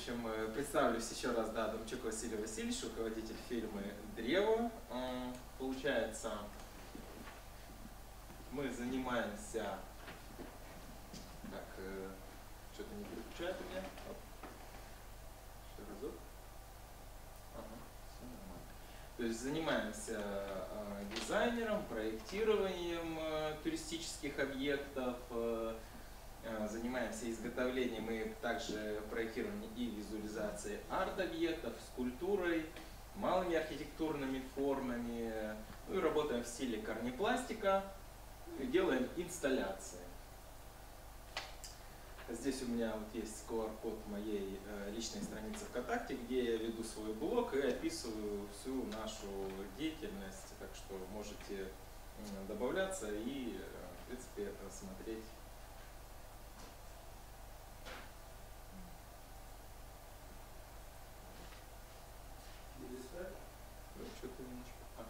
общем, представлюсь еще раз, да, Адамчук Василий Васильевич, руководитель фирмы «Древо». Получается, мы занимаемся... Так, что-то не переключает у меня. Еще разок. Ага, все нормально. То есть занимаемся дизайнером, проектированием туристических объектов, занимаемся изготовлением и также проектированием и визуализацией арт-объектов, скульптурой, малыми архитектурными формами. Ну и работаем в стиле корнепластика и делаем инсталляции. Здесь у меня вот есть QR-код моей личной страницы ВКонтакте, где я веду свой блог и описываю всю нашу деятельность. Так что можете добавляться и, в принципе, смотреть. Что-то немножко. Ага.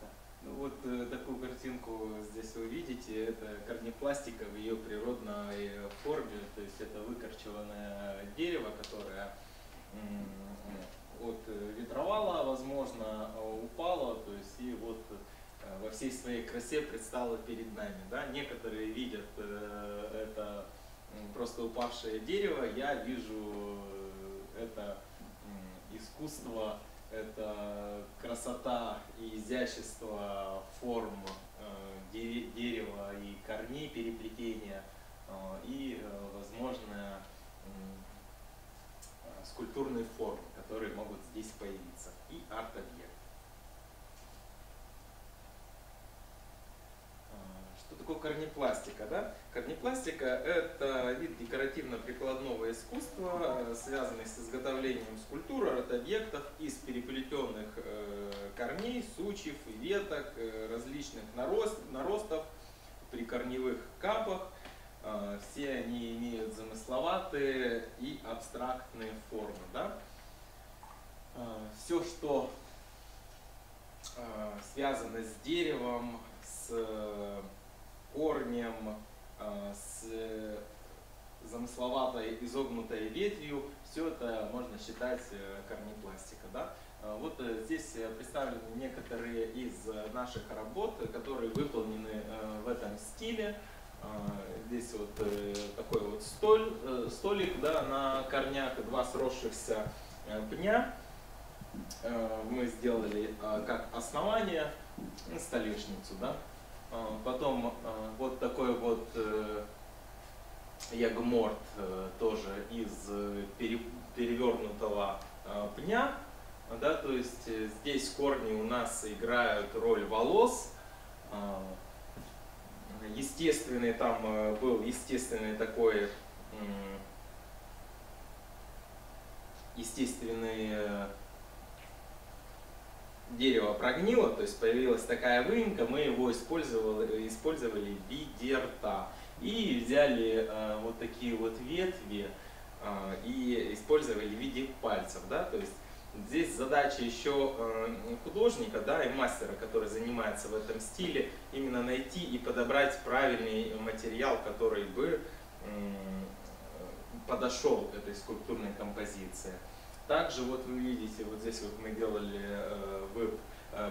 Да. Ну вот такую картинку здесь вы видите. Это корнепластика в ее природной форме. То есть это выкорчеванное дерево, которое от ветровала, возможно, упало. То есть и вот во всей своей красе предстало перед нами. Да? Некоторые видят это просто упавшее дерево. Я вижу это искусство, это красота и изящество форм дерева и корней переплетения и возможно скульптурные формы, которые могут здесь появиться, и арт-объект. Что такое корнепластика? Да? Корнепластика – это вид декоративно-прикладного искусства, связанный с изготовлением скульптур, арт-объектов из переплетенных корней, сучьев и веток, различных наростов, прикорневых капах. Все они имеют замысловатые и абстрактные формы. Да? Все, что связано с деревом, с корнем, с замысловатой изогнутой ветвью, все это можно считать корнепластика. Да? Вот здесь представлены некоторые из наших работ, которые выполнены в этом стиле. Здесь вот такой вот столик, да, на корнях, два сросшихся пня. Мы сделали как основание столешницу. Да? Потом вот такой вот ягморт тоже из перевернутого пня. Да, то есть здесь корни у нас играют роль волос. Естественный там был естественный такой дерево прогнило, то есть появилась такая выемка, мы его использовали в виде рта. И взяли вот такие вот ветви и использовали в виде пальцев. Да? То есть здесь задача еще художника, да, и мастера, который занимается в этом стиле, именно найти и подобрать правильный материал, который бы подошел к этой скульптурной композиции. Также вот вы видите, вот здесь вот мы делали веб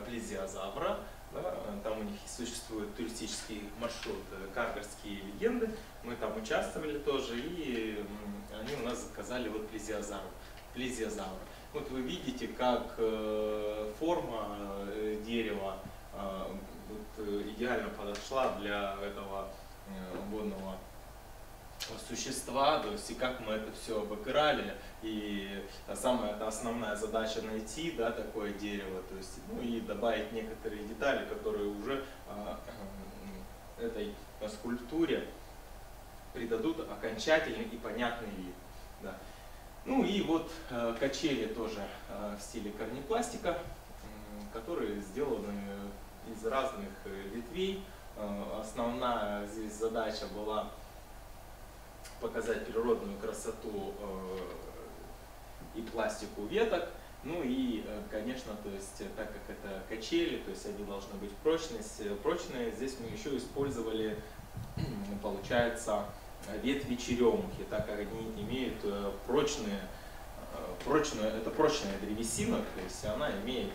плезиозавра. Да, там у них существует туристический маршрут «Каргарские легенды». Мы там участвовали тоже, и они у нас заказали вот плезиозавра. Вот вы видите, как форма дерева вот идеально подошла для этого водного существа, то есть и как мы это все обыграли, и самая основная задача найти, да, такое дерево, то есть, ну и добавить некоторые детали, которые уже этой скульптуре придадут окончательный и понятный вид. Да. Ну и вот качели тоже в стиле корнепластика, которые сделаны из разных ветвей. Основная здесь задача была показать природную красоту и пластику веток. Ну и, конечно, то есть, так как это качели, то есть они должны быть прочные. Здесь мы еще использовали, получается, ветви черемухи, так как они имеют это прочная древесина, то есть она имеет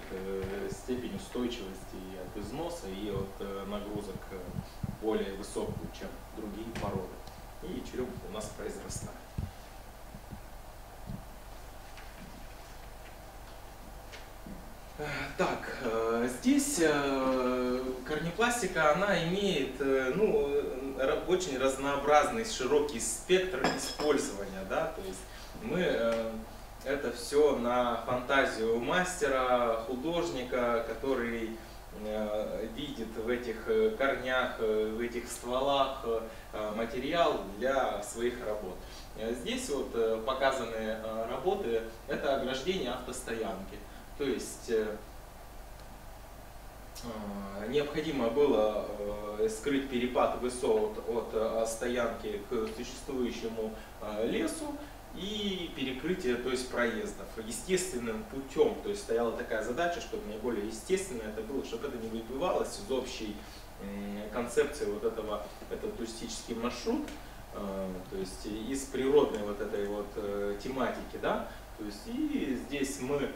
степень устойчивости и от износа, и от нагрузок более высокую, чем другие породы. И черемуха у нас произрастает. Так, здесь корнепластика, она имеет очень разнообразный, широкий спектр использования, да, то есть мы это все на фантазию мастера, художника, который видит в этих корнях, в этих стволах материал для своих работ. Здесь вот показаны работы, это ограждение автостоянки. То есть необходимо было скрыть перепад высот от стоянки к существующему лесу и перекрытие, то есть проездов естественным путем. То есть стояла такая задача, чтобы наиболее естественно это было, чтобы это не выбивалось из общей концепции вот этот туристический маршрут, то есть из природной вот этой вот тематики, да. То есть и здесь мы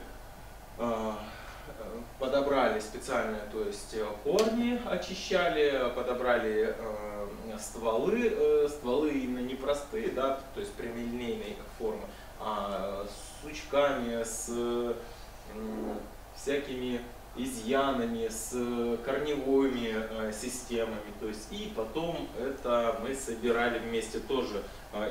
подобрали специальные, то есть корни очищали, подобрали стволы именно не простые, да, то есть прямолинейной формы, а с сучками, с всякими изъянами, с корневыми системами, то есть и потом это мы собирали вместе, тоже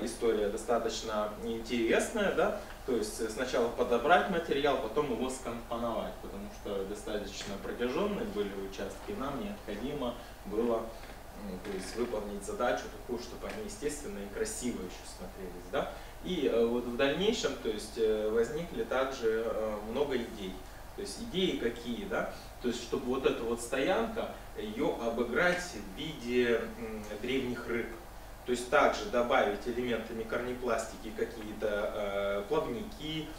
история достаточно интересная, да, то есть сначала подобрать материал, потом его скомпоновать, потому что достаточно протяженные были участки, и нам необходимо было то есть выполнить задачу такую, чтобы они естественно и красиво еще смотрелись, да. И вот в дальнейшем, то есть возникли также много идей. То есть идеи какие, да? То есть чтобы вот эта вот стоянка, ее обыграть в виде древних рыб. То есть также добавить элементами корнепластики какие-то плавники,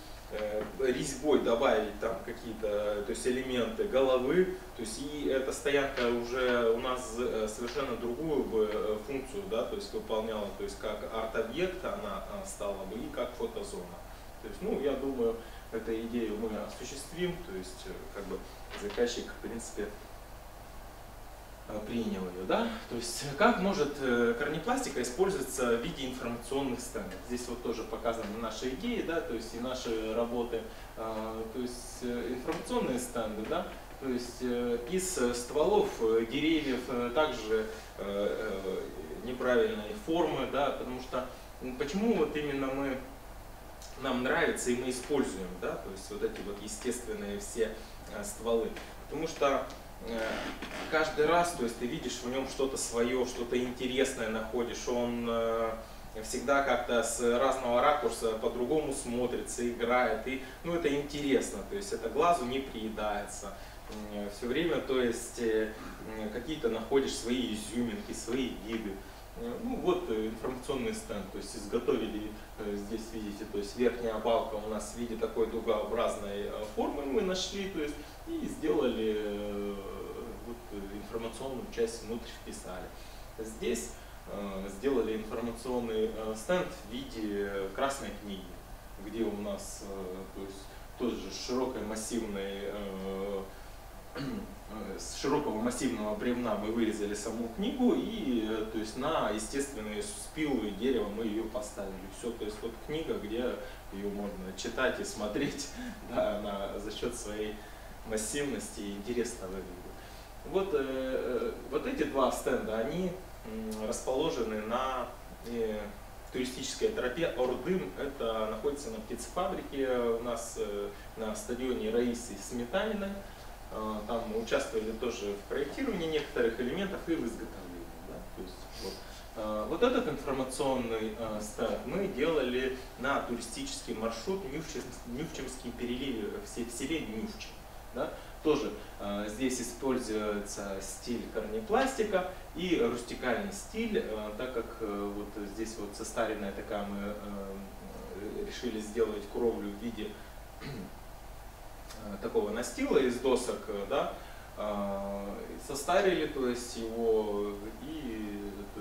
резьбой добавить там какие-то, то есть элементы головы. То есть и эта стоянка уже у нас совершенно другую функцию, да, то есть выполняла, то есть как арт-объект она стала бы и как фотозона. То есть, ну, я думаю, эту идею мы осуществим, то есть как бы заказчик в принципе принял ее, да. То есть как может корнепластика использоваться в виде информационных стендов. Здесь вот тоже показаны наши идеи, да, то есть и наши работы, то есть информационные стенды, да, то есть из стволов деревьев также неправильной формы, да, потому что почему вот именно нам нравится и мы используем, да, то есть вот эти вот естественные все стволы, потому что каждый раз, то есть ты видишь в нем что-то свое, что-то интересное находишь, он всегда как-то с разного ракурса по-другому смотрится, играет, и ну это интересно, то есть это глазу не приедается. Все время, то есть какие-то находишь свои изюминки, свои виды. Ну вот информационный стенд, то есть изготовили, здесь видите, то есть верхняя балка у нас в виде такой дугообразной формы мы нашли, то есть и сделали вот, информационную часть внутрь вписали. Здесь сделали информационный стенд в виде красной книги, где у нас то есть тоже широкой массивной с широкого массивного бревна мы вырезали саму книгу и то есть на естественные спилы дерева мы ее поставили. Все, то есть вот книга, где ее можно читать и смотреть, да, она за счет своей массивности и интересно выглядит. Вот эти два стенда, они расположены на туристической тропе Ордым. Это находится на птицефабрике у нас на стадионе Раисы Сметаниной. Там мы участвовали тоже в проектировании некоторых элементов и в изготовлении. Да? То есть, вот этот информационный стенд мы делали на туристический маршрут Нювчемский перелив в селе Нювчем. Да? Тоже здесь используется стиль корнепластика и рустикальный стиль, так как вот здесь вот состаренная такая, мы решили сделать кровлю в виде такого настила из досок, да, состарили, то есть его и то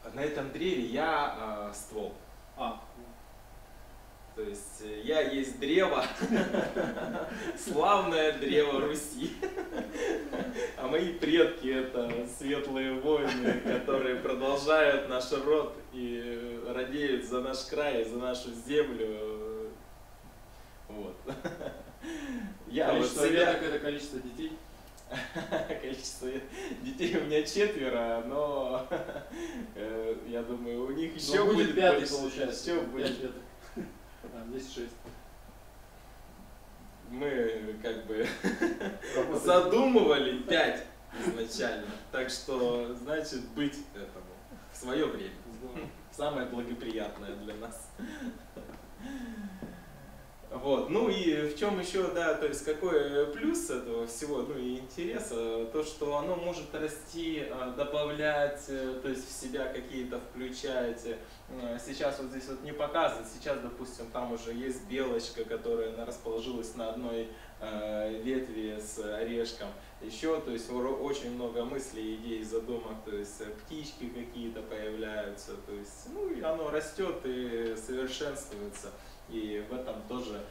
На этом древе я ствол. То есть я есть древо, славное древо Руси. А мои предки это светлые воины, которые продолжают наш род и радеют за наш край, за нашу землю. Вот. Количество веток — это количество детей? Количество детей у меня 4, но я думаю, у них еще будет 5, получается. Еще будет. 5 веток. Здесь 6. Мы как бы задумывали 5 изначально. Так что, значит, быть этому в свое время. Самое благоприятное для нас. Вот. Ну и в чем еще, да, то есть какой плюс этого всего, ну и интереса, то, что оно может расти, добавлять, то есть в себя какие-то включать. Сейчас вот здесь вот не показано, сейчас, допустим, там уже есть белочка, которая расположилась на одной ветви с орешком. Еще, то есть очень много мыслей, идей, задумок, то есть птички какие-то появляются, то есть, ну и оно растет и совершенствуется. И в этом тоже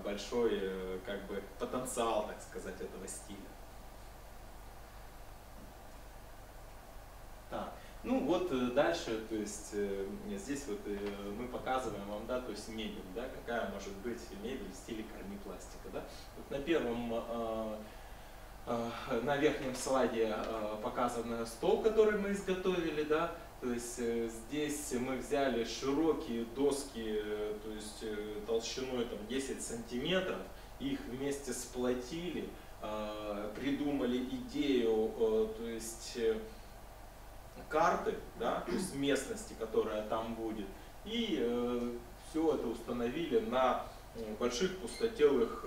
большой как бы потенциал, так сказать, этого стиля. Так. Ну вот дальше, то есть здесь вот мы показываем вам, да, то есть мебель, да, какая может быть мебель в стиле корнепластика, да. Вот на первом, на верхнем слайде показан стол, который мы изготовили, да. То есть здесь мы взяли широкие доски, то есть толщиной там 10 сантиметров, их вместе сплотили, придумали идею, то есть карты, да, то есть местности, которая там будет, и все это установили на больших пустотелых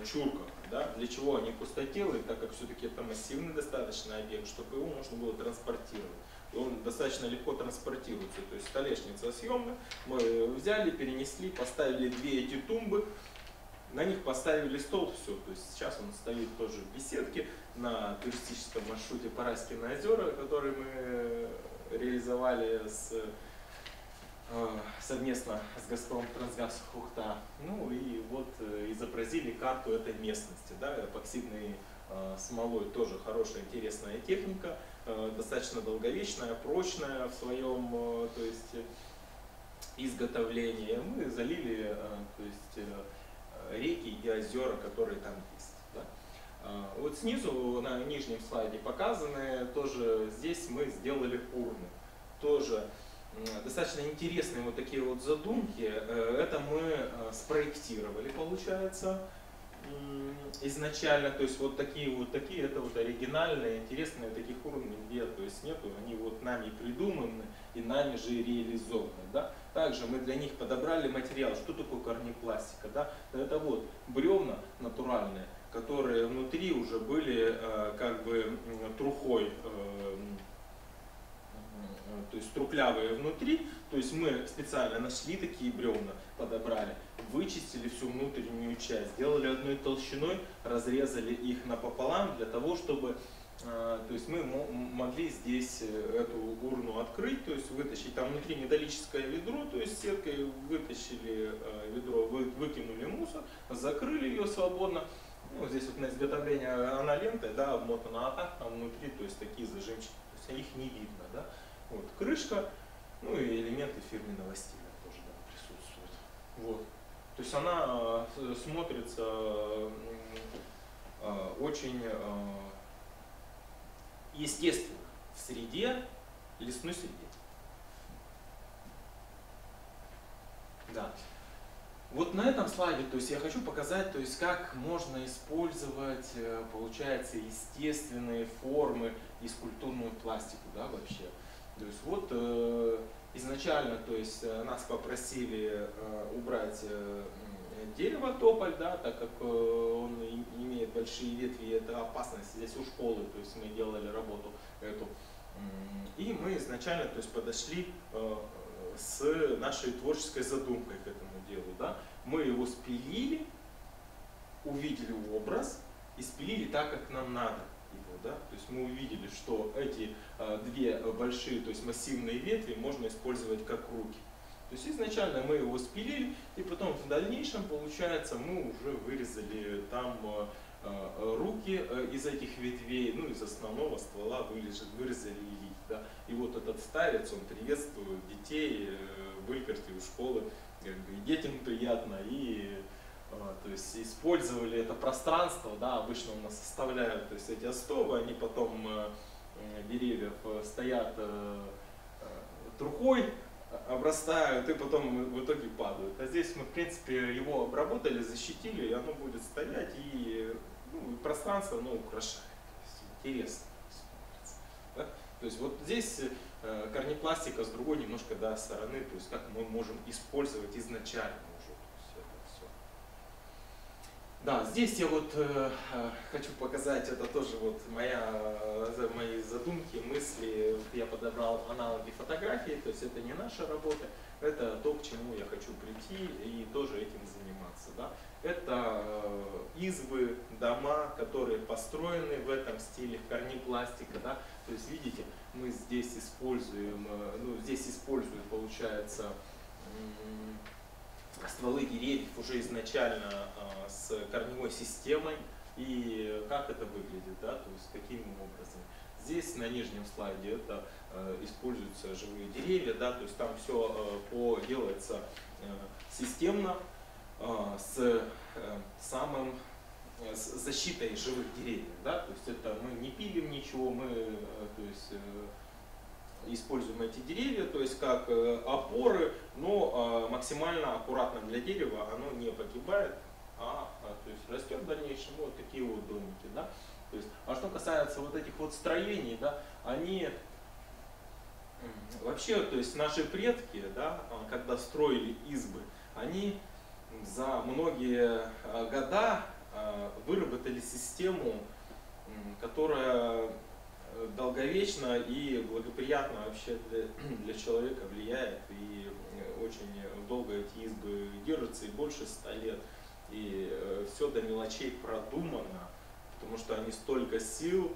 чурках. Да? Для чего они пустотелые? Так как все-таки это массивный достаточно объект, чтобы его можно было транспортировать. Он достаточно легко транспортируется. То есть столешница съемная, мы взяли, перенесли, поставили 2 эти тумбы, на них поставили стол, все. То есть сейчас он стоит тоже в беседке на туристическом маршруте Параскины озера, который мы реализовали совместно с Газпром Трансгаз Ухта. Ну и вот изобразили карту этой местности. Да, эпоксидной смолой тоже хорошая, интересная техника, достаточно долговечная, прочная в своем, то есть, изготовлении. Мы залили, то есть, реки и озера, которые там есть. Да. Вот снизу на нижнем слайде показаны, тоже здесь мы сделали урны. Тоже достаточно интересные вот такие вот задумки. Это мы спроектировали, получается, изначально. То есть вот такие, это вот оригинальные, интересные, таких урн нигде, то есть нету. Они вот нами придуманы и нами же реализованы. Да? Также мы для них подобрали материал. Что такое корнепластика? Да? Это вот бревна натуральные, которые внутри уже были как бы трухой, то есть трухлявые внутри. То есть мы специально нашли такие бревна, подобрали, вычистили всю внутреннюю часть, сделали одной толщиной, разрезали их напополам для того, чтобы то есть мы могли здесь эту урну открыть, то есть вытащить. Там внутри металлическое ведро, то есть сеткой вытащили ведро, выкинули мусор, закрыли ее свободно. Ну, здесь вот на изготовление она лентой, да, обмотана, а так там внутри, то есть такие зажимчики, то есть их не видно, да. Вот крышка, ну и элементы фирменного стиля тоже, да, присутствуют. Вот. То есть она смотрится очень естественно в среде, лесной среде. Да. Вот на этом слайде, то есть я хочу показать, то есть как можно использовать, получается, естественные формы и скульптурную пластику, да, вообще. То есть вот изначально, то есть нас попросили убрать дерево тополь, да, так как он имеет большие ветви, это опасность здесь у школы, то есть мы делали работу эту. И мы изначально, то есть, подошли с нашей творческой задумкой к этому делу. Да. Мы его спилили, увидели образ и спилили так, как нам надо. его, да? То есть мы увидели, что эти две большие, то есть массивные ветви можно использовать как руки. То есть изначально мы его спилили, и потом в дальнейшем, получается, мы уже вырезали там руки из этих ветвей, ну из основного ствола вырезали лист. Да? И вот этот старец, он приветствует детей в Илькарте, у школы, как бы, и детям приятно, и то есть использовали это пространство, да, обычно у нас составляют, то есть эти остовы, они потом деревьев стоят трухой, обрастают и потом в итоге падают. А здесь мы, в принципе, его обработали, защитили, и оно будет стоять, и, ну, и пространство оно украшает. То есть интересно смотрится. Да? То есть вот здесь корнепластика с другой немножко, да, стороны, то есть как мы можем использовать изначально уже, то есть это все. Да, здесь я вот хочу показать, это тоже вот мои задумки, мысли. Вот я подобрал аналоги фотографии, то есть это не наша работа, это то, к чему я хочу прийти и тоже этим заниматься. Да. Это избы, дома, которые построены в этом стиле, корнепластика. Да. То есть видите, мы здесь используем, ну здесь используют, получается, стволы деревьев уже изначально с корневой системой, и как это выглядит, да, то есть каким образом. Здесь на нижнем слайде это используются живые деревья, да, то есть там все делается системно с защитой живых деревьев, да, то есть это мы не пилим ничего, мы то есть, используем эти деревья, то есть как опоры, но максимально аккуратно для дерева, оно не погибает, то есть растет в дальнейшем. Вот такие вот домики. Да? То есть, а что касается вот этих вот строений, да, они вообще, то есть наши предки, да, когда строили избы, они за многие года выработали систему, которая долговечно и благоприятно вообще для человека влияет, и очень долго эти избы держатся, и больше 100 лет, и все до мелочей продумано, потому что они столько сил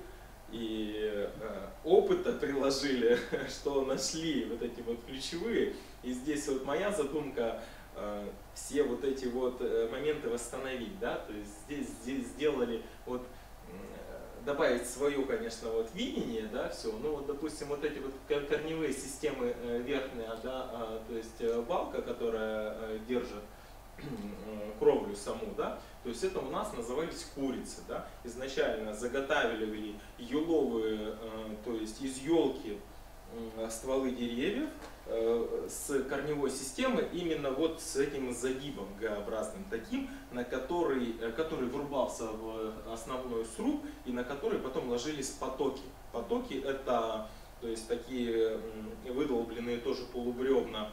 и опыта приложили, что нашли вот эти вот ключевые. И здесь вот моя задумка все вот эти вот моменты восстановить, да, то есть здесь сделали вот добавить свое, конечно, вот видение, да, все. Ну вот, допустим, вот эти вот корневые системы верхняя, да, то есть балка, которая держит кровлю саму, да, то есть это у нас назывались курицы, да. Изначально заготавливали еловые, то есть из елки стволы деревьев с корневой системы, именно вот с этим загибом Г-образным таким, который врубался в основной сруб и на который потом ложились потоки. Потоки это, то есть, такие выдолбленные тоже полубревна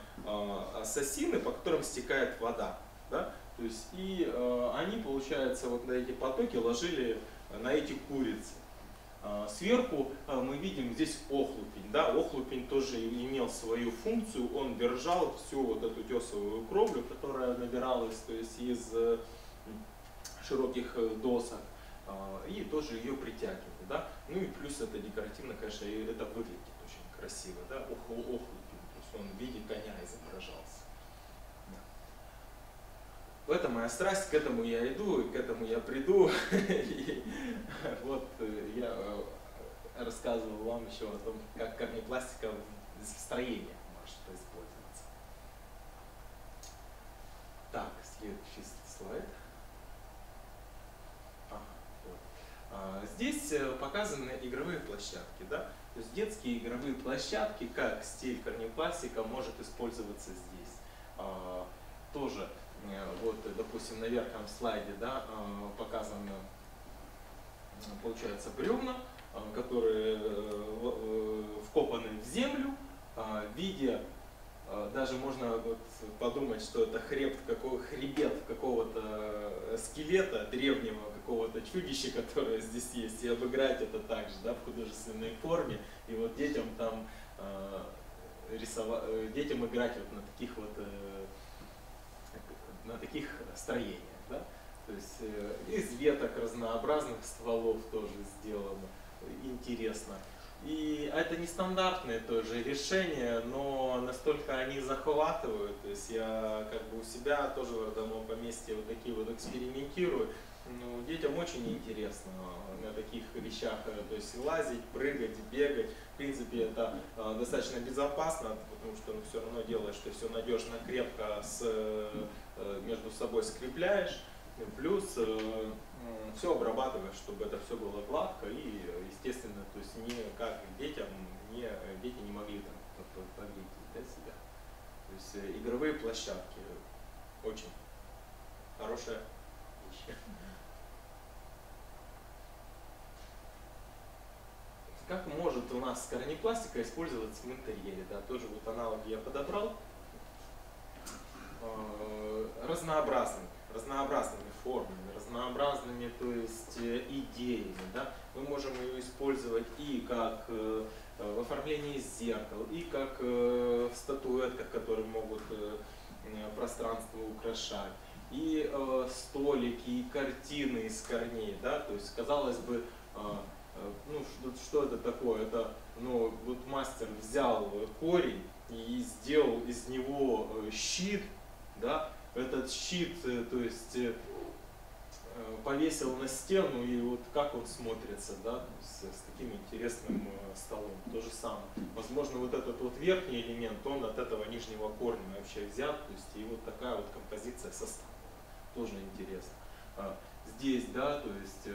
сосины, по которым стекает вода. Да? То есть, и они, получается, вот на эти потоки ложили на эти курицы. Сверху мы видим здесь охлупень. Да? Охлупень тоже имел свою функцию, он держал всю вот эту тесовую кровлю, которая набиралась, то есть, из широких досок, и тоже ее притягивал. Да? Ну и плюс это декоративно, конечно, и это выглядит очень красиво. Да? Охлупень, то есть он в виде коня изображался. Это моя страсть, к этому я иду, к этому я приду. И вот я рассказывал вам еще о том, как корнепластика в строениях может использоваться. Так, следующий слайд. Вот. Здесь показаны игровые площадки. Да? То есть детские игровые площадки, как стиль корнепластика, может использоваться здесь. Тоже. Вот, допустим, на верхнем слайде, да, показаны, получается, бревна, которые вкопаны в землю в виде, даже можно вот подумать, что это хребет какого-то скелета, древнего какого-то чудища, которое здесь есть, и обыграть это также, да, в художественной форме, и вот детям там детям играть вот на таких вот на таких строениях. Да? То есть из веток разнообразных стволов тоже сделано. Интересно. И это нестандартные тоже решения, но настолько они захватывают. То есть я как бы у себя тоже в родном поместье вот такие вот экспериментирую. Ну, детям очень интересно на таких вещах, то есть лазить, прыгать, бегать. В принципе, это достаточно безопасно, потому что все равно делаешь, ты все надежно, крепко между собой скрепляешь. Плюс все обрабатываешь, чтобы это все было гладко и, естественно, то есть не как детям, дети не могли там повредить, да, себя. То есть игровые площадки очень хорошая вещь. Как может у нас корнепластика использоваться в интерьере? Да, тоже вот аналоги я подобрал. Разнообразными формами, разнообразными, то есть идеями. Да? Мы можем ее использовать и как в оформлении зеркал, и как в статуэтках, которые могут пространство украшать, и столики, и картины из корней. Да? То есть, казалось бы, ну, что это такое? Это, ну, вот мастер взял корень и сделал из него щит, да? Этот щит, то есть повесил на стену, и вот как он смотрится, да, с таким интересным столом. То же самое. Возможно, вот этот вот верхний элемент, он от этого нижнего корня вообще взят, то есть и вот такая вот композиция состава. Тоже интересно. Здесь, да, то есть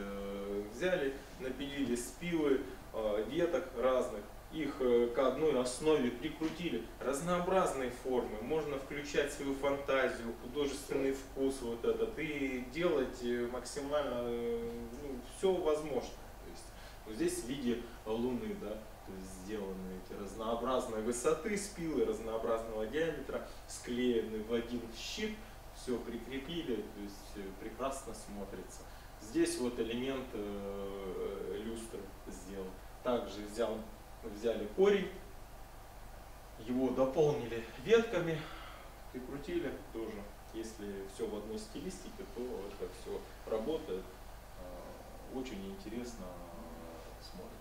взяли, напилили спилы веток разных, их к одной основе прикрутили. Разнообразные формы, можно включать свою фантазию, художественный вкус вот этот и делать максимально, ну, все возможно. То есть, вот здесь в виде луны, да, то есть сделаны эти разнообразной высоты спилы, разнообразного диаметра, склеены в один щит, все прикрепили, то есть прекрасно смотрится. Здесь вот элемент люстры сделал. Также взяли корень, его дополнили ветками, прикрутили тоже. Если все в одной стилистике, то это все работает, очень интересно смотрится.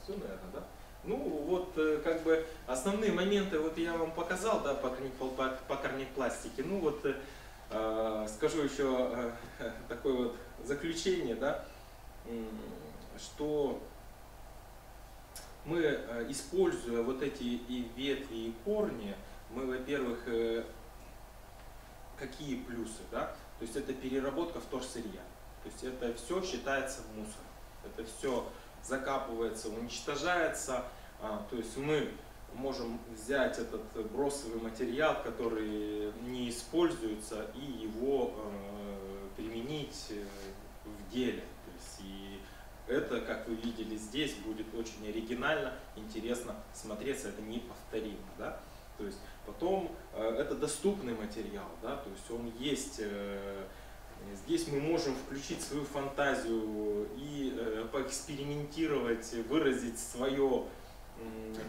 Все, наверное, да? Ну, вот, как бы, основные моменты, вот я вам показал, да, по корнепластике. Ну, вот, скажу еще такое вот заключение, да, что мы, используя вот эти и ветви, и корни, мы, во-первых, какие плюсы, да? То есть это переработка вторсырья. То есть это все считается мусором. Это все закапывается, уничтожается. То есть мы можем взять этот бросовый материал, который не используется, и его применить в деле. То есть и это, как вы видели здесь, будет очень оригинально, интересно смотреться, это неповторимо. Да? То есть потом это доступный материал, да? То есть он есть. Здесь мы можем включить свою фантазию и поэкспериментировать, выразить свое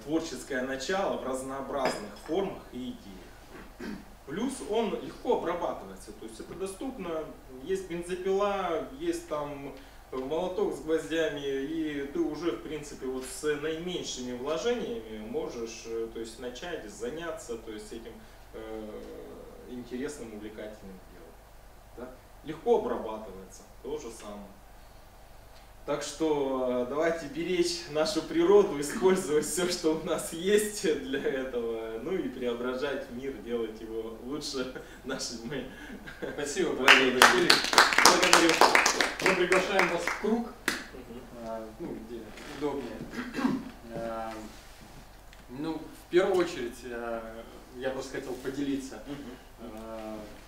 творческое начало в разнообразных формах и идеях. Плюс он легко обрабатывается, то есть это доступно, есть бензопила, есть там молоток с гвоздями, и ты уже, в принципе, вот с наименьшими вложениями можешь, то есть, начать заняться, то есть, этим интересным, увлекательным делом. Да? Легко обрабатывается, то же самое. Так что давайте беречь нашу природу, использовать все, что у нас есть для этого, ну и преображать мир, делать его лучше нашими. Спасибо, Василий. Благодарю. Мы приглашаем вас в круг, ну, где удобнее. Ну, в первую очередь, я просто хотел поделиться.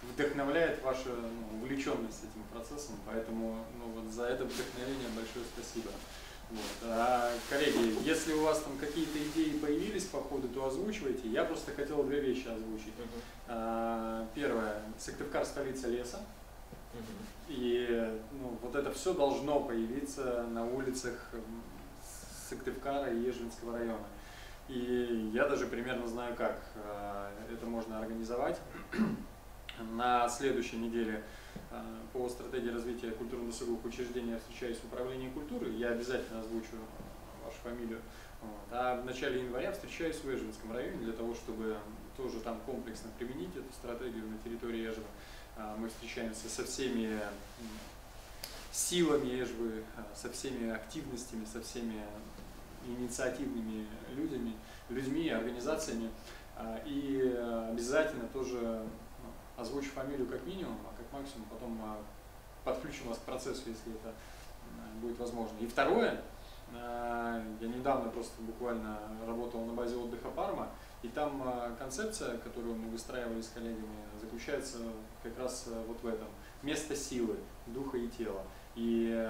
Вдохновляет ваша увлеченность этим процессом, поэтому вот за это вдохновение большое спасибо. Вот. Коллеги, если у вас там какие-то идеи появились по ходу, то озвучивайте. Я просто хотел две вещи озвучить. Первое, Сыктывкар — столица леса. И вот это все должно появиться на улицах Сыктывкара и Ежевинского района. И я даже примерно знаю, как это можно организовать. На следующей неделе по стратегии развития культурно-досуговых учреждений я встречаюсь в управлении культуры, я обязательно озвучу вашу фамилию. Вот. А в начале января встречаюсь в Эжвинском районе для того, чтобы тоже там комплексно применить эту стратегию на территории Эжвы. Мы встречаемся со всеми силами Эжвы, со всеми активностями, со всеми инициативными людьми, организациями. И обязательно тоже озвучу фамилию как минимум, а как максимум потом подключим вас к процессу, если это будет возможно. И второе, я недавно просто буквально работал на базе отдыха Парма, и там концепция, которую мы выстраивали с коллегами, заключается как раз вот в этом. Место силы, духа и тела. И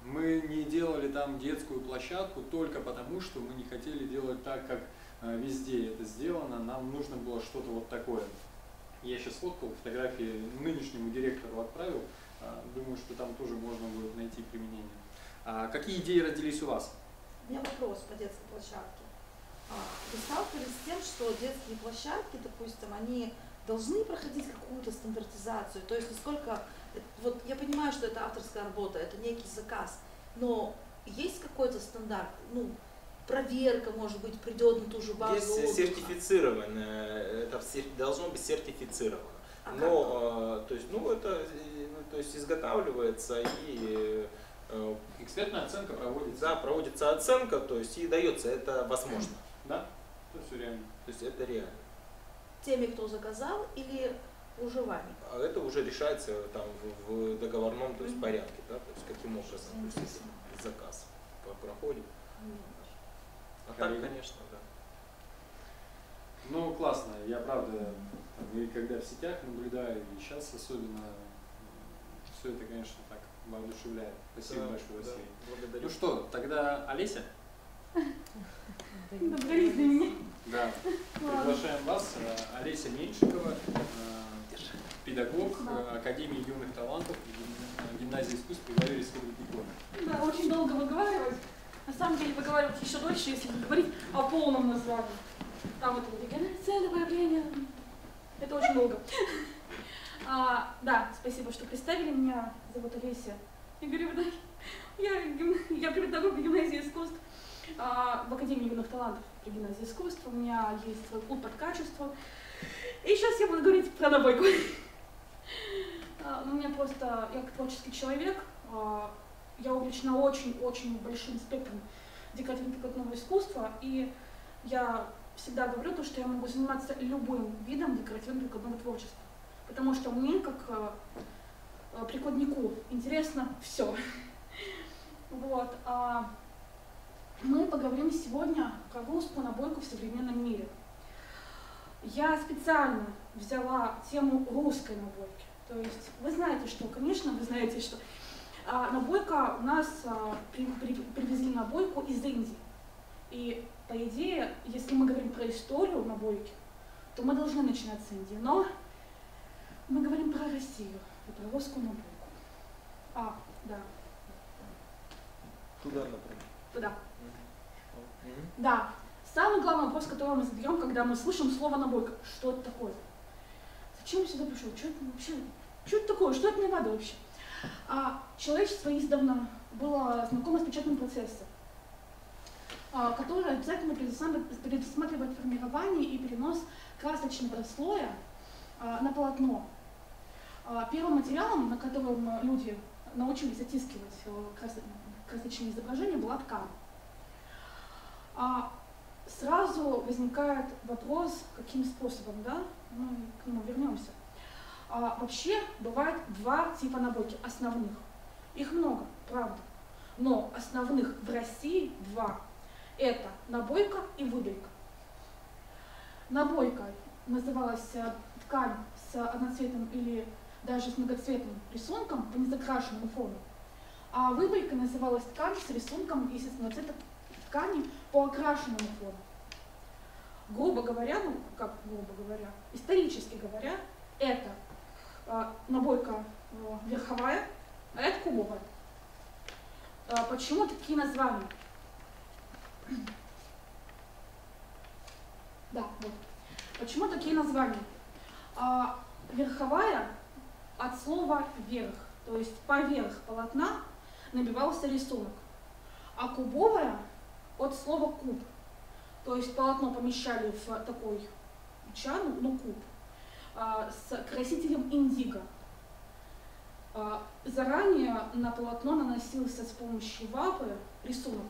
мы не делали там детскую площадку только потому, что мы не хотели делать так, как везде это сделано. Нам нужно было что-то вот такое. Я сейчас фоткал, фотографии нынешнему директору отправил. Думаю, что там тоже можно будет найти применение. Какие идеи родились у вас? У меня вопрос по детской площадке. Вы сталкивались с тем, что детские площадки, допустим, они должны проходить какую-то стандартизацию? То есть насколько... Вот я понимаю, что это авторская работа, это некий заказ, но есть какой-то стандарт? Ну, проверка, может быть, придет на ту же базу Есть отдыха. Сертифицированное, это должно быть сертифицировано. Но, то есть изготавливается и экспертная оценка проводится. Да, проводится оценка, то есть и дается это возможно. Да, это все реально. То есть это реально. Теми, кто заказал, или уже вами? А это уже решается там в договорном, то есть порядке, да, то есть каким образом то есть, заказ проходит. А так, конечно, да. Ну, классно. Я правда, и когда в сетях наблюдаю, и сейчас особенно, все это, конечно, так воодушевляет. Спасибо большое, Василий. Благодарю. Ну что, тогда Олеся? Добрались до меня. Да. Приглашаем вас, Олеся Меньшикова, педагог Академии юных талантов, гимназии искусств при главе республики. Да, очень долго выговаривать. На самом деле выговаривать еще дольше, если говорить о полном названии. Там вот региональное целевое проявление. Это очень долго. Да, спасибо, что представили меня. Зовут Олеся Игоревна. Я педагог гимназии искусств в Академии юных талантов при гимназии искусств. У меня есть свой клуб под качество. И сейчас я буду говорить про набойку. У меня просто, я как творческий человек, я увлечена очень-очень большим спектром декоративно-прикладного искусства, и я всегда говорю то, что я могу заниматься любым видом декоративно-прикладного творчества, потому что мне, как прикладнику, интересно все. Вот. Мы поговорим сегодня про русскую набойку в современном мире. Я специально взяла тему русской набойки. То есть вы знаете, что, конечно, вы знаете, что набойка у нас привезли набойку из Индии. И по идее, если мы говорим про историю набойки, то мы должны начинать с Индии. Но мы говорим про Россию и про русскую набойку. Да. Туда, например. Туда. Да. Самый главный вопрос, который мы задаем, когда мы слышим слово набойка. Что это такое? Зачем я сюда пришел? Что это вообще? Что это такое? Что это мне надо вообще? Человечество издавна было знакомо с печатным процессом, который обязательно предусматривает формирование и перенос красочного слоя на полотно. Первым материалом, на котором люди научились оттискивать красочные изображения, была ткань. Сразу возникает вопрос, каким способом, да? Мы к нему вернемся. Вообще бывает два типа набойки основных. Их много, правда. Но основных в России два. Это набойка и выбойка. Набойка называлась ткань с одноцветным или даже с многоцветным рисунком по незакрашенному фону. А выбойка называлась ткань с рисунком, естественно, цвета ткани по окрашенному фону. Грубо говоря, исторически говоря, это набойка верховая, а это кубовая. Почему такие названия? Да, вот. Почему такие названия? Верховая от слова «верх», то есть поверх полотна набивался рисунок, а кубовая от слова «куб», то есть полотно помещали в такой чан, ну куб, с красителем индиго. Заранее на полотно наносился с помощью вапы рисунок,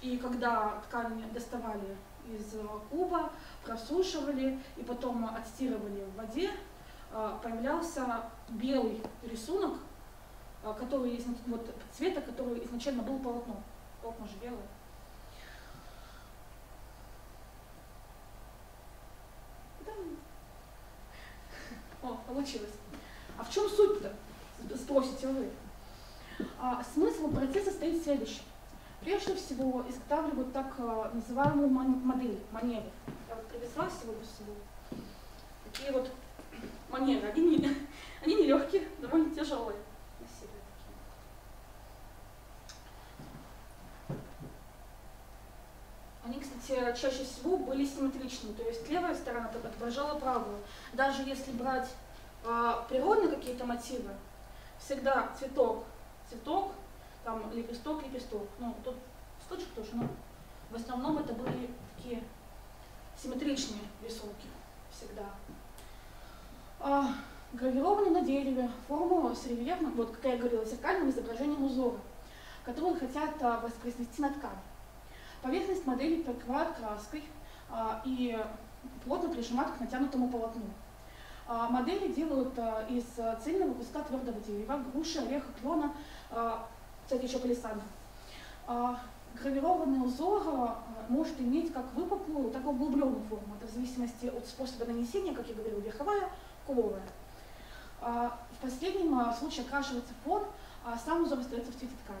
и когда ткань доставали из куба, просушивали и потом отстирывали в воде, появлялся белый рисунок, который, вот, цвета, который изначально был полотно. Полотно же белое. Да. О, получилось. А в чем суть-то, спросите вы? Смысл процесса состоит в следующем. Прежде всего изготавливают так называемую модель, манеры. Я вот привезла сегодня с собой такие вот манеры. Они не легкие, довольно тяжелые. Они, кстати, чаще всего были симметричны, то есть левая сторона отображала правую. Даже если брать природные какие-то мотивы, всегда цветок, цветок, там лепесток, лепесток. Ну, тут цветочек тоже, но в основном это были такие симметричные рисунки всегда. Гравированы на дереве форму с рельефным, вот как я говорила, зеркальным изображением узора, который хотят воспроизвести на ткани. Поверхность модели покрывают краской и плотно прижимают к натянутому полотну. Модели делают из цельного куска твердого дерева, груши, ореха, клена, кстати, еще палисандра. Гравированный узор может иметь как выпуклую, так и углубленную форму. Это в зависимости от способа нанесения, как я говорила, верховая, кубовая. В последнем случае окрашивается фон, а сам узор остается в цвете ткани.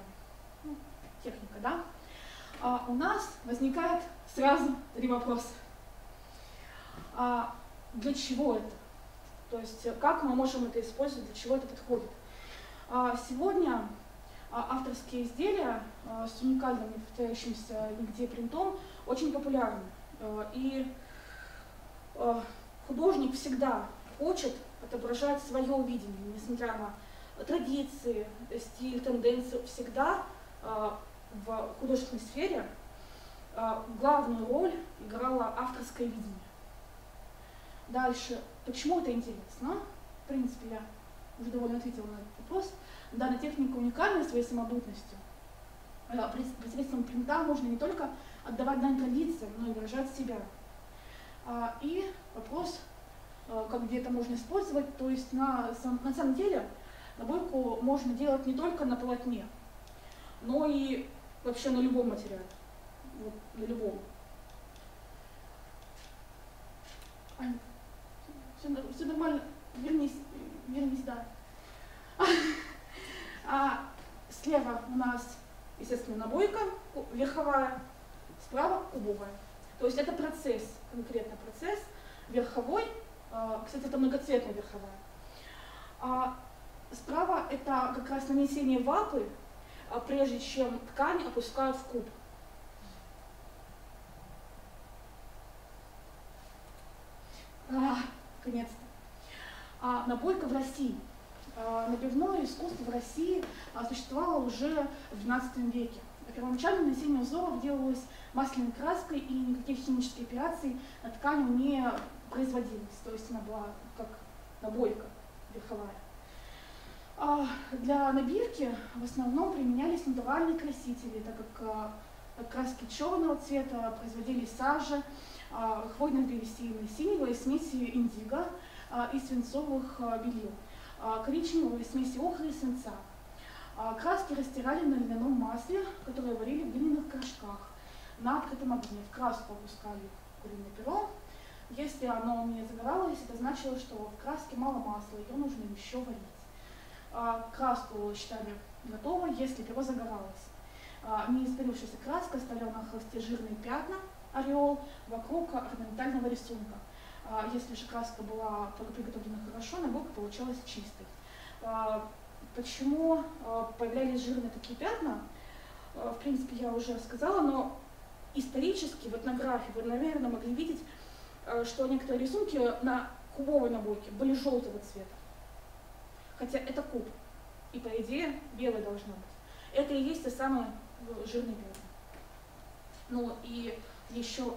Ну, техника, да? У нас возникает сразу 3 вопроса. Для чего это? То есть как мы можем это использовать, для чего это подходит? Сегодня авторские изделия с уникальным, не повторяющимся нигде принтом очень популярны. И художник всегда хочет отображать свое видение, несмотря на традиции, стиль, тенденции. Всегда в художественной сфере главную роль играло авторское видение. Дальше, почему это интересно? В принципе, я уже довольно ответила на этот вопрос. Данная техника уникальна своей самобытностью. Посредством принта можно не только отдавать дань традициям, но и выражать себя. И вопрос, как где это можно использовать, то есть на самом деле набойку можно делать не только на полотне, но и вообще на любом материале. Вот, на любом. Ань, все нормально, вернись, да. Слева у нас, естественно, набойка верховая, справа кубовая. То есть это процесс, конкретно процесс верховой, кстати, это многоцветная верховая. Справа это как раз нанесение вапы, прежде чем ткань опускают в куб. Наконец-то. Набойка в России. Набивное искусство в России существовало уже в XII веке. Первоначально нанесение узоров делалось масляной краской, и никаких химических операций на ткани не производилось. То есть она была как набойка верховая. Для набивки в основном применялись натуральные красители, так как краски черного цвета производили сажи, хвойно-древесины, синего и смеси индиго и свинцовых белил, коричневого и смеси охры и свинца. Краски растирали на льняном масле, которое варили в глиняных горшках на открытом огне. В краску опускали куриное перо. Если оно не загоралось, это значило, что в краске мало масла, ее нужно еще варить. Краску считали готовой, если перо загоралось. Неиспарившаяся краска оставляла на холсте жирные пятна, ореол, вокруг орнаментального рисунка. Если же краска была приготовлена хорошо, набойка получалась чистой. Почему появлялись жирные такие пятна? В принципе, я уже рассказала, но исторически в этнографии вы, наверное, могли видеть что некоторые рисунки на кубовой набойке были желтого цвета. Хотя это куб. И по идее белый должно быть. Это и есть те самые жирные пятна. Ну и еще,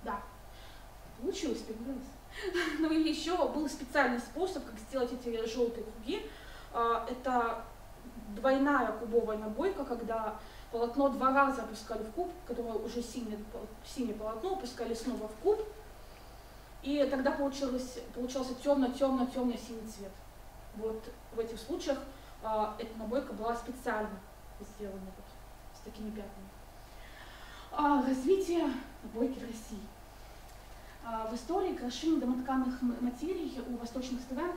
да, получилось, пригодилось. Ну и еще был специальный способ, как сделать эти желтые круги. Это двойная кубовая набойка, когда полотно 2 раза опускали в куб, которое уже синее полотно, опускали снова в куб. И тогда получался темно-темно-темный синий цвет. Вот в этих случаях эта набойка была специально сделана вот с такими пятнами. Развитие набойки в России. В истории крашения домотканных материй у восточных славян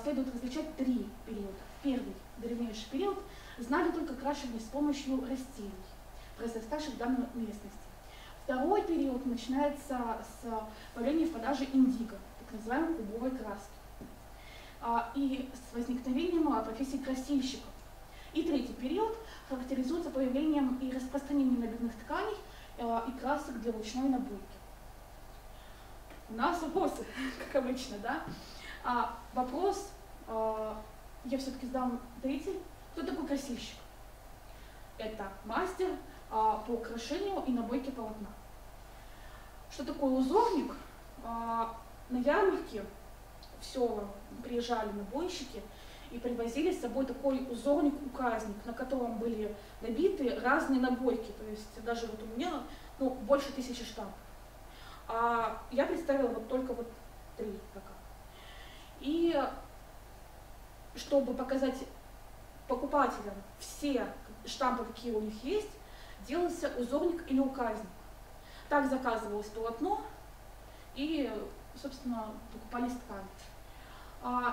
следует различать 3 периода. Первый, древнейший период, знали только крашивание с помощью растений, произраставших в данной местности. Второй период начинается с появления в продаже индиго, так называемой кубовой краски, и с возникновением профессии красильщиков. И третий период характеризуется появлением и распространением набивных тканей и красок для ручной набойки. У нас вопросы, как обычно, да? Вопрос, я все-таки задам третий. Кто такой красильщик? Это мастер по крашению и набойке полотна. Что такое узорник? На ярмарке в села приезжали набойщики и привозили с собой такой узорник-указник, на котором были набиты разные набойки. То есть даже вот у меня больше 1000 штампов. Я представила вот только 3 пока. И чтобы показать покупателям все штампы, какие у них есть, делался узорник или указник. Так заказывалось полотно и, собственно, покупались ткани.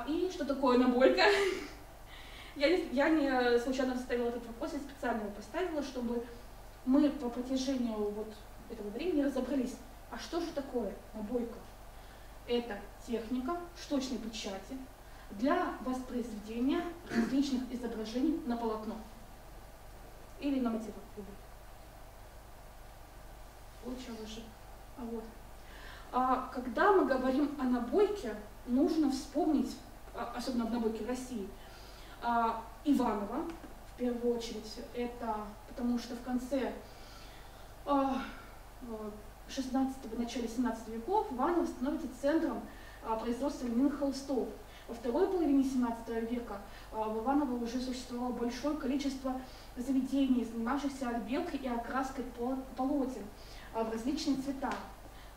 И что такое набойка? Я не случайно составила этот вопрос, я специально его поставила, чтобы мы по протяжению вот этого времени разобрались. А что же такое набойка? Это техника штучной печати для воспроизведения различных изображений на полотно или на мотивах. Получалось же. Когда мы говорим о набойке, нужно вспомнить, особенно в набойке в России, Иванова, в первую очередь. Это потому что в конце 16-го, начале 17 веков Иваново становится центром производства льняных холстов. Во второй половине 17 века в Иваново уже существовало большое количество заведений, занимавшихся отбелкой и окраской полотен в различные цвета,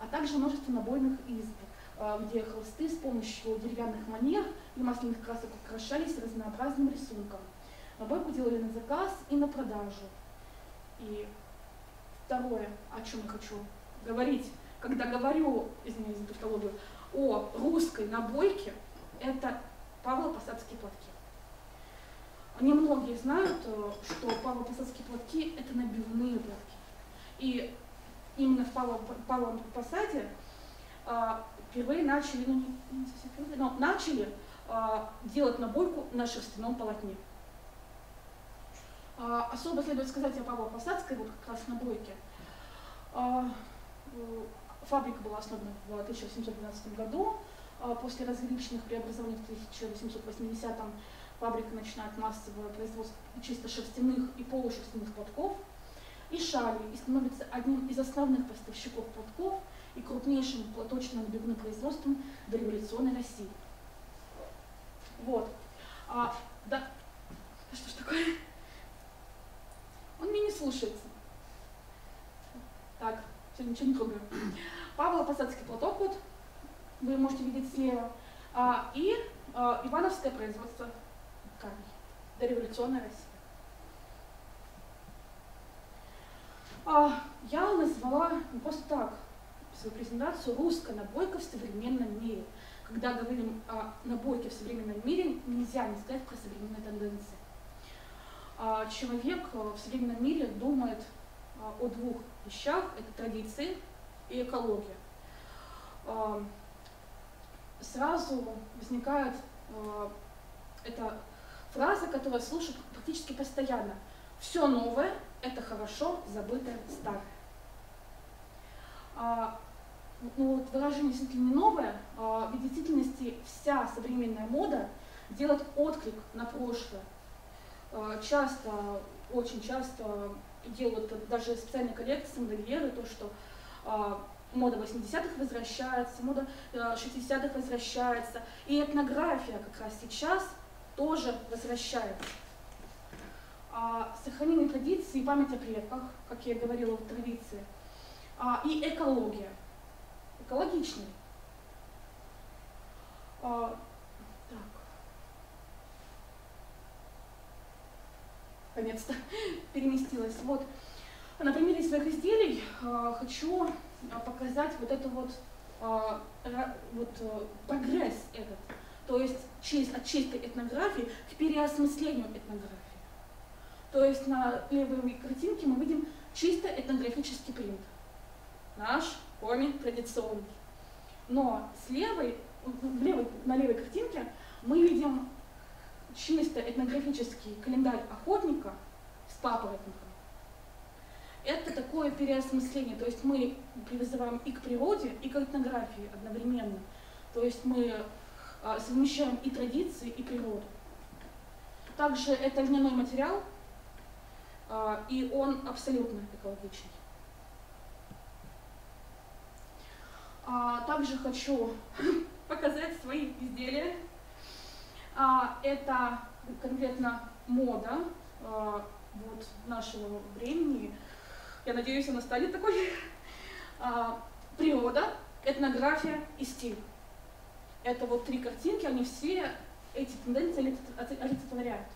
а также множество набойных изб, где холсты с помощью деревянных манер и масляных красок украшались разнообразным рисунком. Набойку делали на заказ и на продажу. И второе, о чем я хочу говорить, когда говорю, извиняюсь за тавтологию, о русской набойке, это Павло-Посадские платки. Немногие знают, что Павло-Посадские платки – это набивные платки. И именно в Павловом Посаде впервые начали, начали делать набойку на шерстяном полотне. Особо следует сказать о Павлово-Посадской, вот как раз набойке. Фабрика была основана в 1812 году. После различных преобразований в 1880-м фабрика начинает массовое производство чисто шерстяных и полушерстяных платков и шалей, и становится одним из основных поставщиков платков и крупнейшим платочным набивным производством до революционной России. Вот. Да. Что ж такое? Он меня не слушается. Так, все, ничего не трогаю. Павлово-Посадский платок, вот, вы можете видеть слева, и ивановское производство тканей, дореволюционная Россия. Я назвала не просто так свою презентацию «Русская набойка в современном мире». Когда говорим о набойке в современном мире, нельзя не сказать про современные тенденции. Человек в современном мире думает о 2 вещах – это традиции и экология. Сразу возникает эта фраза, которую я слушаю практически постоянно. Все новое – это хорошо, забытое старое. ну, вот выражение действительно не новое, в действительности вся современная мода делает отклик на прошлое. Очень часто делают даже специальные коллекции, модельеры, то, что мода 80-х возвращается, мода 60-х возвращается, и этнография как раз сейчас тоже возвращается. Сохранение традиций и память о предках, как я говорила в традиции, и экология. Экологичный. Так. Наконец-то переместилась. Вот. На примере своих изделий хочу показать вот это вот прогресс этот. То есть от чистой этнографии к переосмыслению этнографии. То есть на левой картинке мы видим чисто этнографический принт. Наш, коми, традиционный. Но на левой картинке мы видим чисто этнографический календарь охотника с папоротником. Это такое переосмысление, то есть мы призываем и к природе, и к этнографии одновременно. То есть мы совмещаем и традиции, и природу. Также это льняной материал, и он абсолютно экологичный. Также хочу показать свои изделия. Это конкретно мода вот нашего времени. Я надеюсь, она станет такой. Природа, этнография и стиль. Это вот три картинки, они все эти тенденции олицетворяют.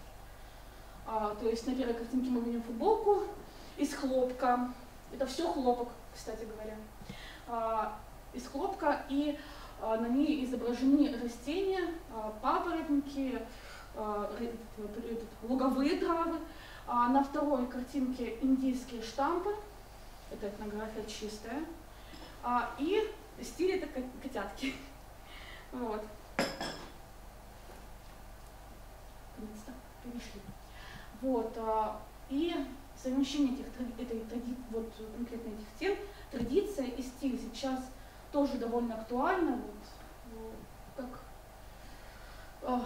То есть на первой картинке мы видим футболку из хлопка. Это все хлопок, кстати говоря. Из хлопка, и на ней изображены растения, папоротники, луговые травы. На второй картинке индийские штампы, это этнография чистая, и стиль это котятки. Вот. Перешли. Вот. И совмещение конкретно этих тем, традиция и стиль сейчас тоже довольно актуально. Вот, как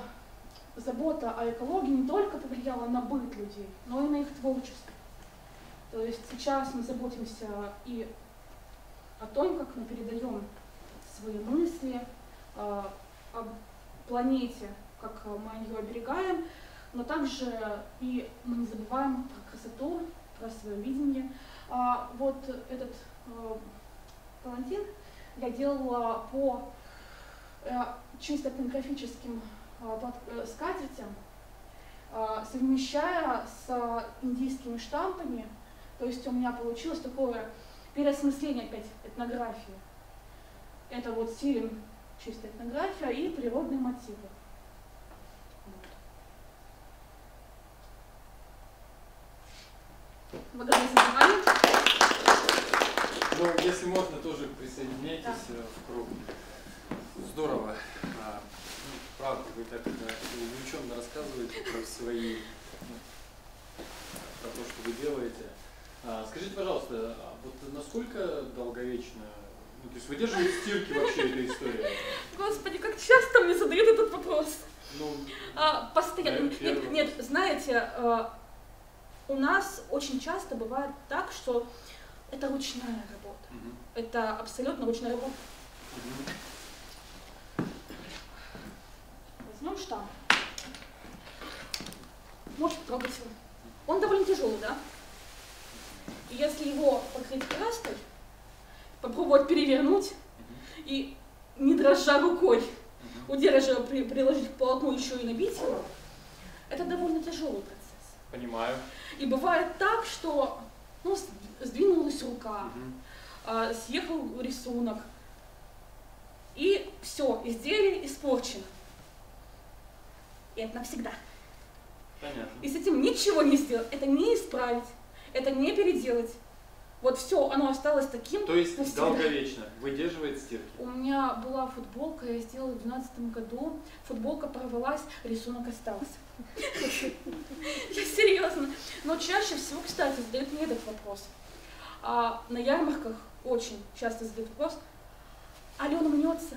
забота о экологии не только повлияла на быт людей, но и на их творчество. То есть сейчас мы заботимся и о том, как мы передаем свои мысли, о планете, как мы ее оберегаем, но также и мы не забываем про красоту, про свое видение. Вот этот палантин я делала по чисто этнографическим скатертям, совмещая с индийскими штампами. То есть у меня получилось такое переосмысление опять этнографии. Это вот стиль чистая этнография и природные мотивы. Вот. Благодарю за внимание. Ну, если можно, тоже присоединяйтесь в круг. Здорово. Правда, вы так увлеченно рассказываете про свои, про то, что вы делаете. Скажите, пожалуйста, вот насколько долговечно, то есть выдерживает стирки вообще эта история? Господи, как часто мне задают этот вопрос. Ну, постоянно. Нет, знаете, у нас очень часто бывает так, что это ручная работа. Это абсолютно ручная работа. Возьмем штамп. Можете трогать его. Он довольно тяжелый, да? И если его покрыть краской, попробовать перевернуть и, не дрожа рукой, удерживая, приложить к полотну еще и набить его, это довольно тяжелый процесс. Понимаю. И бывает так, что сдвинулась рука, съехал рисунок, и все, изделие испорчено. И это навсегда. Понятно. И с этим ничего не сделать, это не исправить, это не переделать. Вот все, оно осталось таким. То есть долговечно, выдерживает стирки. У меня была футболка, я сделала в 2012 году. Футболка порвалась, рисунок остался. Я серьезно. Но чаще всего, кстати, задают мне этот вопрос. На ярмарках очень часто задают вопрос: Лен мнется.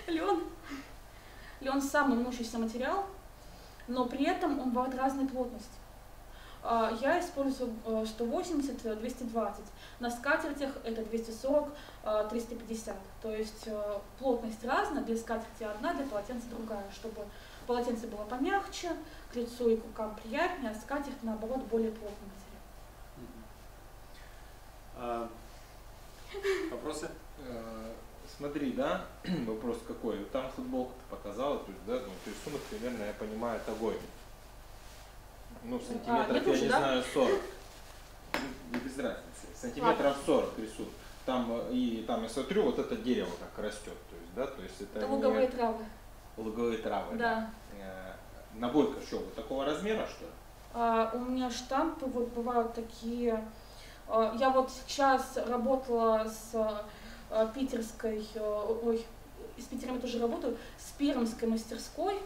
Лен самый мнущийся материал, но при этом он бывает разной плотности. Я использую 180-220. На скатертях это 240-350. То есть плотность разная, для скатерти одна, для полотенца другая, чтобы полотенце было помягче, к лицу и к рукам приятнее, а скатерть, наоборот, более плотный материал. Вопросы? Смотри, да, вопрос какой. Там футболка показала, то есть, да, ну, рисунок примерно, я понимаю, такой. Ну, сантиметров, я не знаю, 40. Не без разницы. Сантиметров 40 рисунок. Там, и там я смотрю, вот это дерево как растет. То есть, да, то есть это луговые травы. Луговые травы. Да. Набойка что, вот такого размера, что ли? У меня штампы вот бывают такие. Я вот сейчас работала с питерской, с Питером я тоже работаю, с пермской мастерской.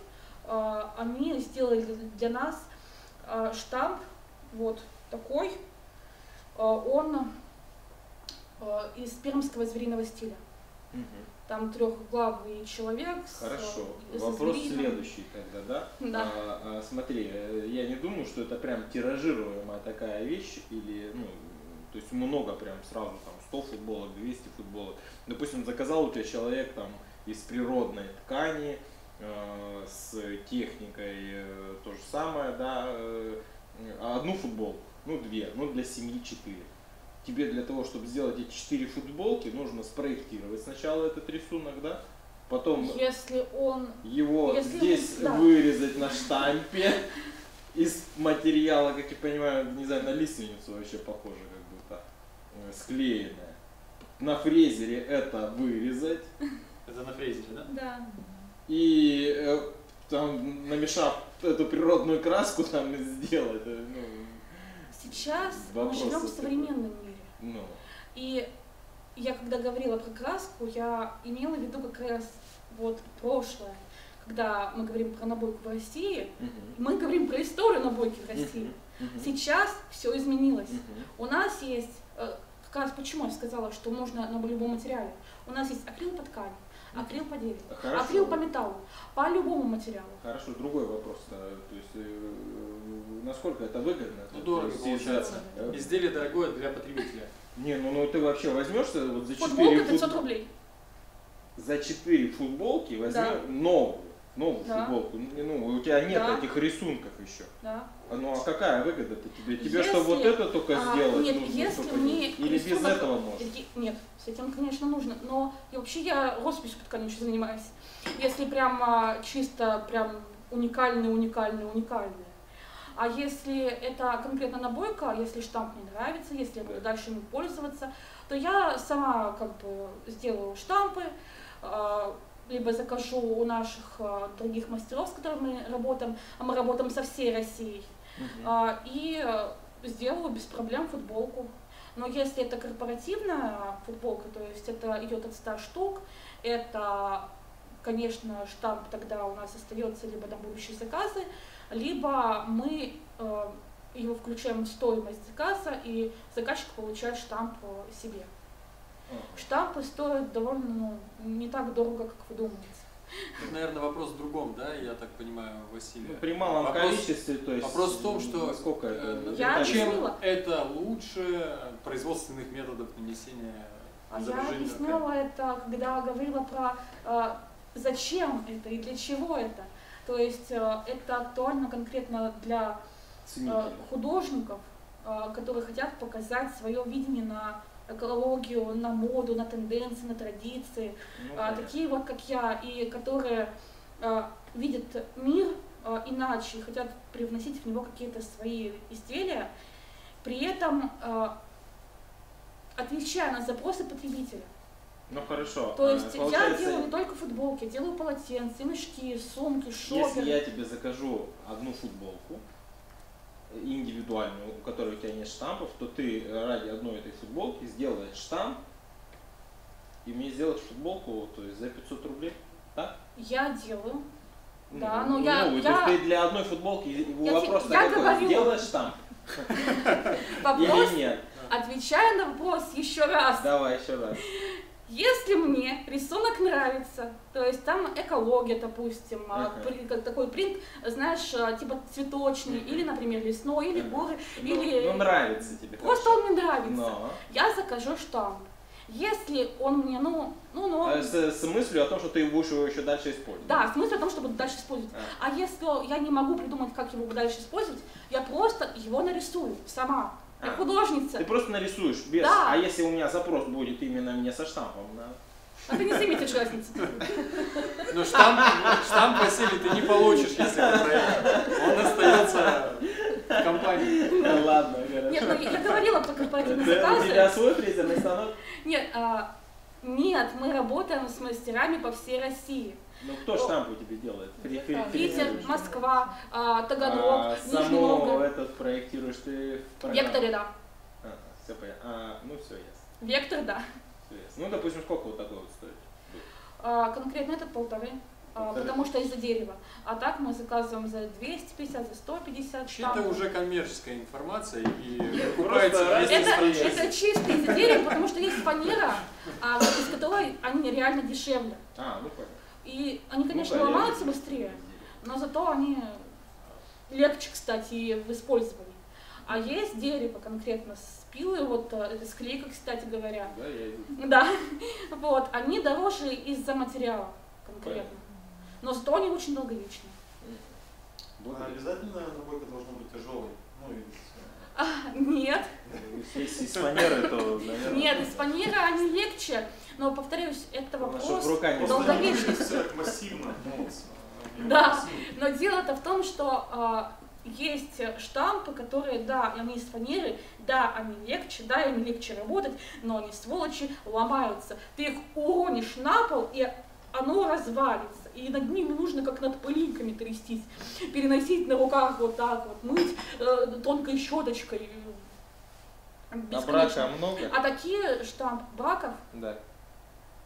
Они сделали для нас штамп вот такой. Он из пермского звериного стиля. Угу. Там трехглавый человек. Хорошо. Вопрос следующий тогда, да? Да. Смотри, я не думаю, что это прям тиражируемая такая вещь, или, ну, то есть много прям сразу там 100 футболок, 200 футболок. Допустим, заказал у тебя человек там из природной ткани, с техникой то же самое, да, одну футболку, ну 2, ну для семьи 4. Тебе для того, чтобы сделать эти 4 футболки, нужно спроектировать сначала этот рисунок, да, потом если здесь вырезать на штампе из материала, как я понимаю, не знаю, на лиственницу вообще похоже, как будто склеенное. На фрезере это вырезать. Это на фрезере, да? Да. И там, намешав эту природную краску, там сделать. Ну, сейчас мы живем в современном мире. Ну. И я когда говорила про краску, я имела в виду как раз вот прошлое. Когда мы говорим про набойку в России, мы говорим про историю набойки в России. Сейчас все изменилось. У нас есть, как раз почему я сказала, что можно на любом материале. У нас есть акрил по ткани, акрил по дереву, акрил по металлу, по любому материалу. Хорошо, другой вопрос. То есть, насколько это выгодно? Ну, дорого получается. Изделие дорогое для потребителя. Не, ну ты вообще возьмешься вот за 4 футболка 500 рублей. За 4 футболки возьмем новую футболку. Ну, у тебя нет этих рисунков еще. Да. Ну а какая выгода-то тебе? Тебе что, вот это только сделать? Нет, если мне или без этого можно? Нет, с этим, конечно, нужно. Но и вообще я росписью по ткани еще занимаюсь. Если прям чисто прям уникальные. А если это конкретно набойка, если штамп мне нравится, если я буду дальше им пользоваться, то я сама как бы сделаю штампы, либо закажу у наших других мастеров, с которыми мы работаем, а мы работаем со всей Россией, и сделаю без проблем футболку. Но если это корпоративная футболка, то есть это идет от 100 штук, это, конечно, штамп тогда у нас остается либо на будущие заказы, либо мы его включаем в стоимость заказа, и заказчик получает штамп себе. Штампы стоят довольно не так дорого, как вы думаете. Это, наверное, вопрос в другом, да, я так понимаю, Василий. Ну, при малом количестве, то есть. Вопрос в том, что сколько это, чем это лучше производственных методов нанесения изображения. Я объясняла это, когда говорила про зачем это и для чего это. То есть это актуально конкретно для художников, которые хотят показать свое видение на экологию, на моду, на тенденции, на традиции. Такие вот, как я, и которые видят мир иначе и хотят привносить в него какие-то свои изделия, при этом отвечая на запросы потребителя. Ну хорошо. То есть я делаю не только футболки, я делаю полотенца, мешки, сумки, шоперы. Если я тебе закажу одну футболку индивидуальную, у которой у тебя нет штампов, то ты ради одной этой футболки сделаешь штамп и мне сделаешь футболку, то есть за 500 рублей, так? Я делаю. Ну, да, но я... То есть ты для одной футболки вопрос такой, сделаешь штамп? Или нет? Отвечаю на вопрос еще раз. Давай еще раз. Если мне рисунок нравится, то есть там экология, допустим, как такой принт, знаешь, типа цветочный, или, например, лесной, или горы, или... Ну, нравится тебе. Просто он мне нравится. Но. Я закажу штамп. Если он мне, С мыслью о том, что ты будешь его еще дальше использовать. Да, смысл в том, чтобы дальше использовать. А если я не могу придумать, как его дальше использовать, я просто его нарисую сама. Я художница. Ты просто нарисуешь без. Да. А если у меня запрос будет именно мне со штампом, да? А ты не заметишь разницы. Но штамп, Василий, ты не получишь, если это проект. Он остается в компании. Ладно, хорошо. Нет, ну я говорила про корпоративные У тебя заказы. свой фрезерный станок? Нет, мы работаем с мастерами по всей России. Ну кто штампы тебе делает? Питер, Москва, Таганрог, Нижний Саму Новгород. этот проектируешь ты в программе? Векторе, да. Все понятно. Ну все ясно. Вектор, да. Все ясно. Ну, допустим, сколько вот такой вот стоит? Конкретно этот 1,5, потому что из-за дерева. А так мы заказываем за 250, за 150 Это штампов. уже коммерческая информация и Просто покупается Это чисто из-за дерева, потому что есть фанера, из которой они реально дешевле. Ну понял. И они, конечно, Ну, ломаются быстрее, но зато они легче, кстати, в использовании. А есть дерево конкретно с пилой, вот склейка, кстати говоря. Да, я иду. Да, вот, они дороже из-за материала конкретно. Но зато они очень долговечные. Обязательно набойка должна быть тяжелой? Нет. Если из фанеры, то, наверное... Нет, из фанеры они легче, но, повторюсь, это вопрос рука не долговечности. Все так массивно. Да, но дело-то в том, что есть штампы, которые, да, они из фанеры, да, они легче работать, но они, сволочи, ломаются. Ты их уронишь на пол, и оно развалится. И над ними нужно как над пылинками трястись, переносить на руках вот так вот, мыть тонкой щеточкой. А брака много? А такие штампы браков? Да.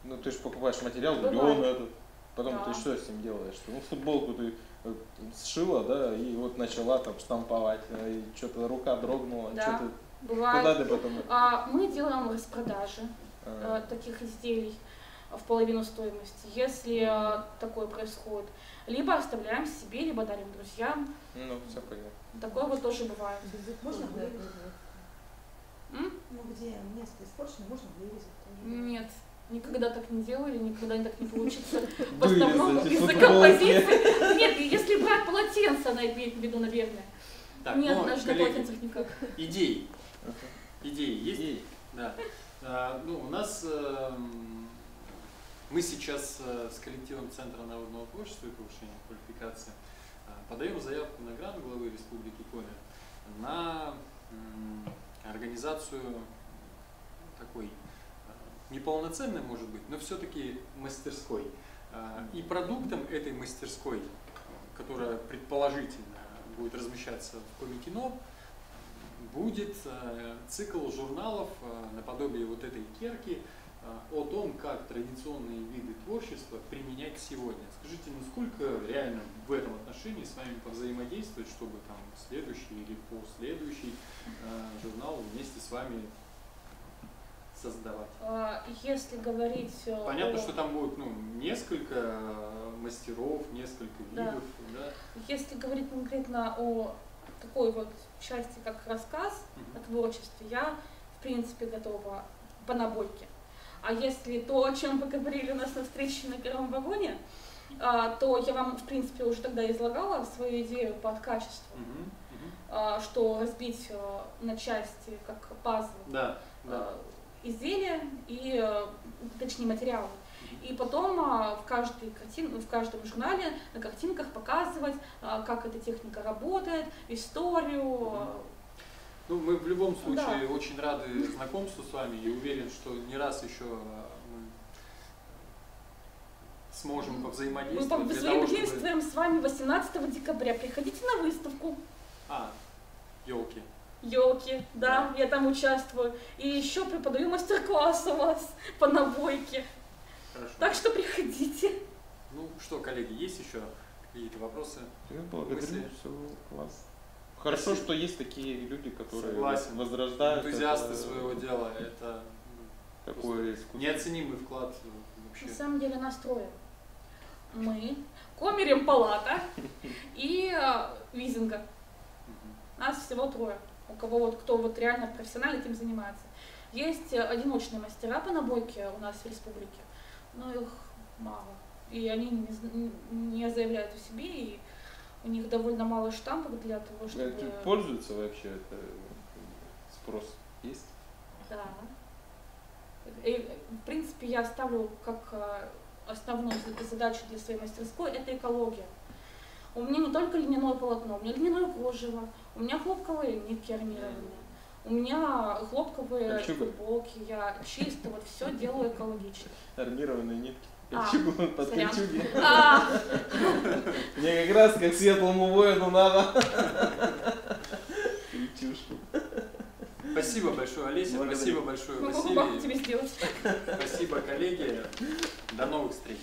Ну ты же покупаешь материал, Бывает. лен этот. Потом Да. ты что с ним делаешь? Ну футболку ты сшила, да, и вот начала там штамповать, и что-то рука дрогнула, Да. что-то. Бывает. Куда ты потом? Мы делаем распродажи таких изделий в половину стоимости, если такое происходит. Либо оставляем себе, либо дарим друзьям. Ну, все понятно. Такое вот тоже бывает. Можно вырезать? Ну где место испорчено, можно вырезать тоже. Нет, никогда так не делали, никогда так не получится. В Вырезать основном из из-за футболки. композиции. Нет, если брать полотенце, она имеет в виду, наверное. Так, Нет, ну, даже на коллеги, полотенцах никак. идеи. Идеи есть? И Да. У нас мы сейчас с коллективом Центра народного творчества и повышения квалификации подаем заявку на грант главы Республики Коми на организацию такой неполноценной, может быть, но все-таки мастерской. И продуктом этой мастерской, которая предположительно будет размещаться в Коми-кино, будет цикл журналов наподобие вот этой керки о том, как традиционные виды творчества применять сегодня. Скажите, насколько реально в этом отношении с вами повзаимодействовать, чтобы там следующий или последующий журнал вместе с вами создавать? Если говорить... Понятно, что там будет несколько мастеров, несколько видов. Да. Если говорить конкретно о такой вот части, как рассказ о творчестве, я, в принципе, готова по набойке. А если то, о чем вы говорили у нас на встрече на первом вагоне, то я вам, в принципе, уже тогда излагала свою идею под качеству, что разбить на части, как пазл, изделия и, точнее, материалы. И потом в каждом журнале на картинках показывать, как эта техника работает, историю. Ну, мы в любом случае очень рады знакомству с вами и уверен, что не раз еще мы сможем повзаимодействовать. Мы взаимодействуем с вами 18 декабря. Приходите на выставку. Елки. Елки, да, я там участвую. И еще преподаю мастер-класс у вас по набойке. Хорошо. Так что приходите. Ну что, коллеги, есть еще какие-то вопросы? Благодарю, все класс. Хорошо, Спасибо. что есть такие люди, которые Согласен. возрождают Энтузиасты это, своего дела, это такое искусство. неоценимый вклад вообще. На самом деле нас трое. Мы, Комерем Палата и Визинга. Мгм. Нас всего трое. У кого вот, кто вот реально профессионально этим занимается. Есть одиночные мастера по набойке у нас в республике, но их мало. И они не заявляют о себе, и у них довольно мало штампов для того, чтобы... Пользуются вообще это спрос есть? Да. И, в принципе, я ставлю как основную задачу для своей мастерской – это экология. У меня не только льняное полотно, у меня льняное кружево, у меня хлопковые нитки армированные, у меня хлопковые Кольчуга. футболки, я чисто вот все делаю экологично. Армированные нитки. А, Кольчугу под сорян. кольчуги. А, Мне как раз как светлому воину надо. Кольчушку. Спасибо большое, Олеся, Благодарю. спасибо большое, могу вам Василий, тебе сделать. спасибо, коллеги, до новых встреч.